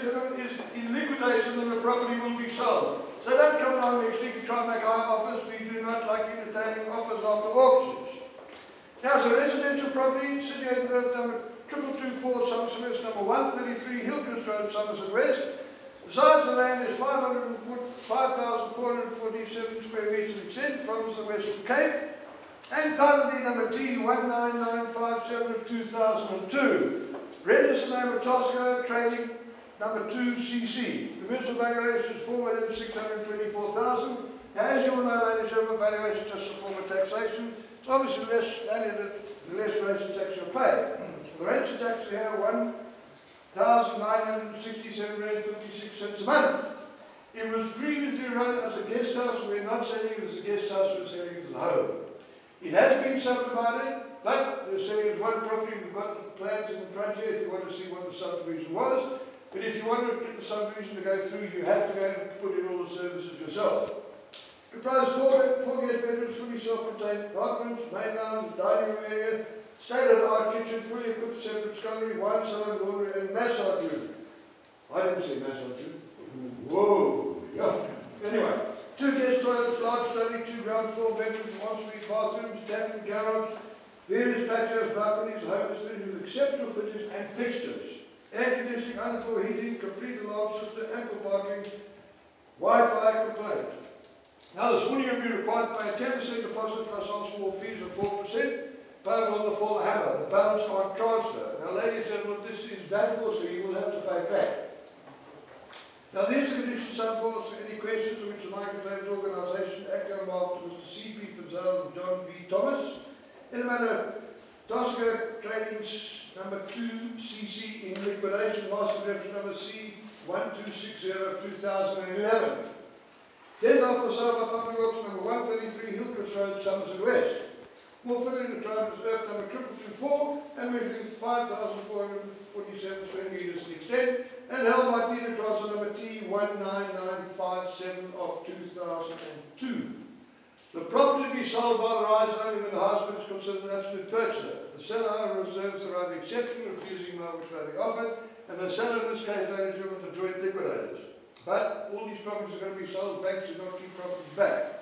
ladies and gentlemen, is in liquidation and the property will be sold. So don't come along next week and try and make high offers. We do not like entertaining offers after auctions. Now, it's a residential property, City of Earth number 2224, Somerset, number 133, Hillcrest Road, Somerset West. The size of the land is 5,447 square metres in extent, province of the Western Cape, and title deed number T19957 of 2002. Register name of Tosca, trading number 2CC. The municipal valuation is 4,624,000. Now, as you all know, ladies and gentlemen, valuation is just a form of taxation. It's obviously less valued the less rates of tax you pay. The rates of tax here are 1,967.56 a month. It was previously run as a guest house. We're not selling it as a guest house, we're selling it as a home. It has been subdivided, but we're selling it as one property. We've got the plans in front here if you want to see what the subdivision was. But if you want to get the subdivision to go through, you have to go and put in all the services yourself. Comprises four guest bedrooms, fully self-contained apartments, main lounge, dining room area, state-of-the-art kitchen, fully equipped separate scullery, wine cellar, laundry, and massage room. I didn't say massage room. Whoa! Yeah. Anyway, 2 guest toilets, large study, 2 ground floor bedrooms, 1 suite bathrooms, tap and garage, various patios, balconies, hopeless fittings with exceptional fittings and fixtures. Air conditioning, underfloor heating, complete alarm system, ample parking, Wi-Fi compliant. Now, this money will be required to pay a 10% deposit plus all small fees of 4%, payable on the full hammer. The balance on transfer. Now, ladies and gentlemen, this is valuable, so you will have to pay back. Now, these are conditions and forth. Any questions of which the Michael James organisation act on behalf of Mr. C.P. Fazal and John V. Thomas in the matter of Tosca Trading's number 2CC in liquidation, master reference number C1260 of 2011. Then after the sale by public auction number 133 Hillcrest Road, Somerset West. More fully described as Earth number 2224 and measuring 5,447 square metres in extent and held by dealer transfer number T19957 of 2002. The property to be sold by the rise only when the husband is considered an absolute purchaser. The seller reserves the right of accepting or refusing mortgage value offered, and the seller in this case, ladies and gentlemen, the joint liquidators. But all these properties are going to be sold, banks do not keep properties back.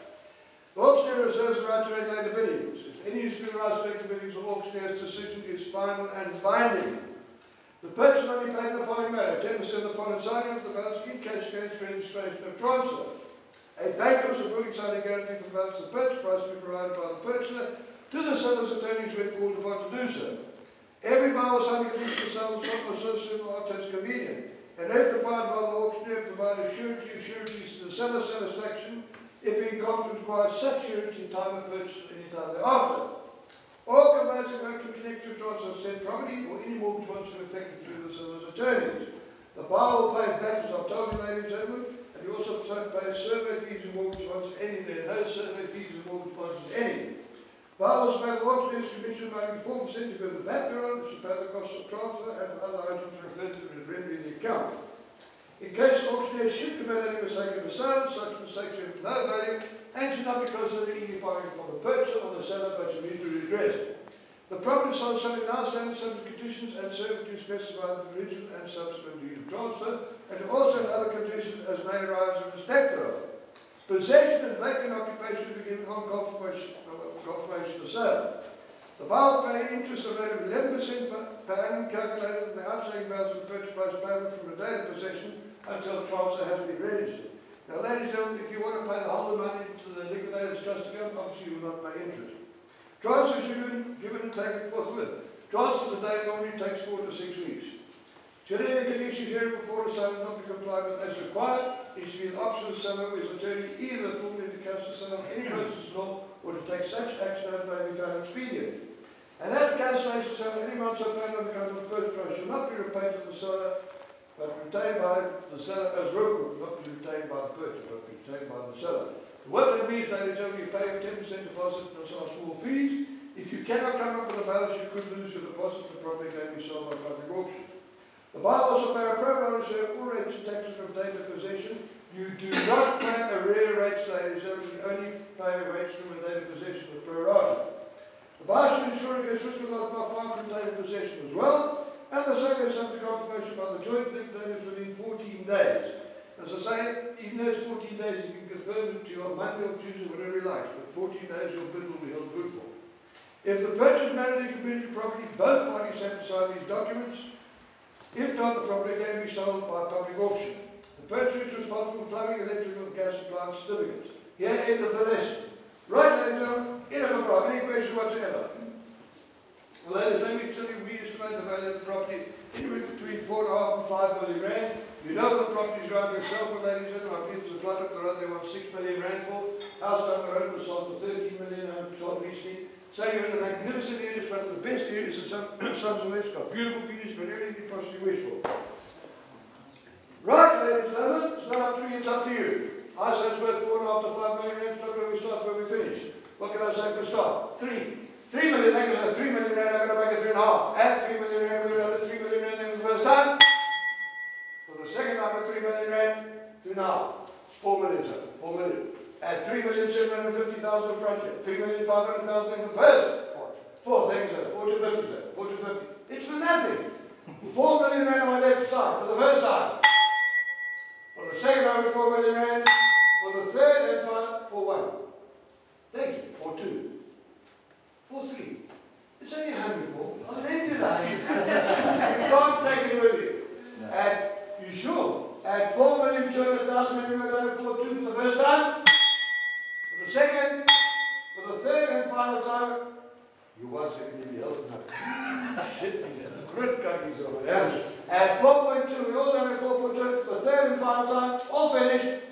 The auctioneer reserves the right to regulate the biddings. If any dispute arises to the biddings, the auctioneer's decision is final and binding. The purchase money paid in the following manner: 10% upon signing of the balance in cash against registration of transfer. A bank or supporting signing guarantee for the balance of the purchase price to be provided by the purchaser to the seller's attorneys when called upon to do so. Every buyer will sign a condition to sell the stock or association or as convenient. And if required by the auctioneer, provide sureties to the seller's satisfaction, if being confident requires such surety in time of purchase or any time thereafter. All conveyancing work in connection with transfer of said property or any mortgage bonds to be effected through the seller's attorneys. The buyer will pay VAT, as I've told you, ladies and gentlemen, and you also pay survey fees and mortgage bonds for any. There are no survey fees and mortgage bonds for any. Buyer will pay the auctioneer's commission by 4% to go to the VAT bureau, which will pay the cost of transfer and for other items referred to as revenue in the account. In case the auctioneer should commit any mistake in the sale, such mistakes have no value and should not be considered either buying from the purchaser or the seller, but should be to redress. The property sold selling now stands subject to conditions and servitude specified in the original and subsequent deed of transfer, and also in other conditions as may arise in respect thereof. Possession and vacant occupation to be given on confirmation of sale. The buyer will pay interest of rate of 11% per annum calculated on the outstanding balance of the purchase price payment from the date of possession until transfer has been registered. Now, ladies and gentlemen, if you want to pay the whole amount into the liquidator's trust account, obviously you will not pay interest. Transfer should be given and taken forthwith. Transfer today normally takes 4 to 6 weeks. Should any conditions here before the sale not be complied with as required, it should be an option of the seller or his attorney either formally to cancel the sale of any process law or to take such action as may be found expedient. And that cancellation sale any amounts so paid on account of the purchase price shall not be repaid to the seller, but retained by the seller as record, not be retained by the purchaser, but be retained by the seller. So what that means, ladies and gentlemen, you pay a 10% deposit plus our small fees. If you cannot come up with a balance, you could lose your deposit. The property can be sold by public auction. The buyer also pay a pro rata share of all rates and taxes from date of possession. You do not pay arrear rates, ladies and gentlemen. You only pay rates from the date of possession with pro rata. The buyer should ensure against risk of loss by fine from date of possession as well, and the sale is subject to confirmation by the joint liquidators within 14 days. As I say, even though it's 14 days, you can confirm it to your Monday or Tuesday, whatever you like, but 14 days your bid will be held good for. If the purchase, marriage and community property, both parties have to sign these documents. If not, the property can be sold by public auction. The purchaser is responsible for plumbing, electrical, and gas supply certificates. Here, end of the lesson. Right, ladies and gentlemen, in over for any question whatsoever. Well, ladies, let me tell you, we estimate the value of the property anywhere between 4.5 and 5 million rand. You know the properties around yourself, ladies and gentlemen. I believe there's a plot up the road they want 6 million rand for. House down the road was sold for 13 million and sold recently. So you're in a magnificent area, it's one of the best areas in Somerset. It's got beautiful views, got everything you possibly wish for. Right, ladies and gentlemen, it's not up to me, it's up to you. I say it's worth 4.5 to 5 million rand. It's not where we start, where we finish. What can I say for a start? 3 million, I think it's 3 million rand, I'm going to make it 3.5. Add 3 million rand, we're going to 3 million rand for the first time. For the second time at 3 million rand, 2.5. 4 million, sir. 4 million. Add 3,750,000 in front here. 3,500,000 in the first. 4, thank you, sir. 4 to 50, sir. 4 to 50. It's for nothing. 4 million rand on my left side for the first time. For the second time with 4 million rand. For the third and final, for 1. Thank you. For 2. For 3. It's only 100 more. I'll end you that. You can't take it with you. Add, you sure? Add 4,200,000 and you were going for 2 for the first time. For the second, for the third and final time, you want to give me health now. Shit, grit countries over there. Yes. At 4.2, we all done at 4.2 for the third and final time, all finished.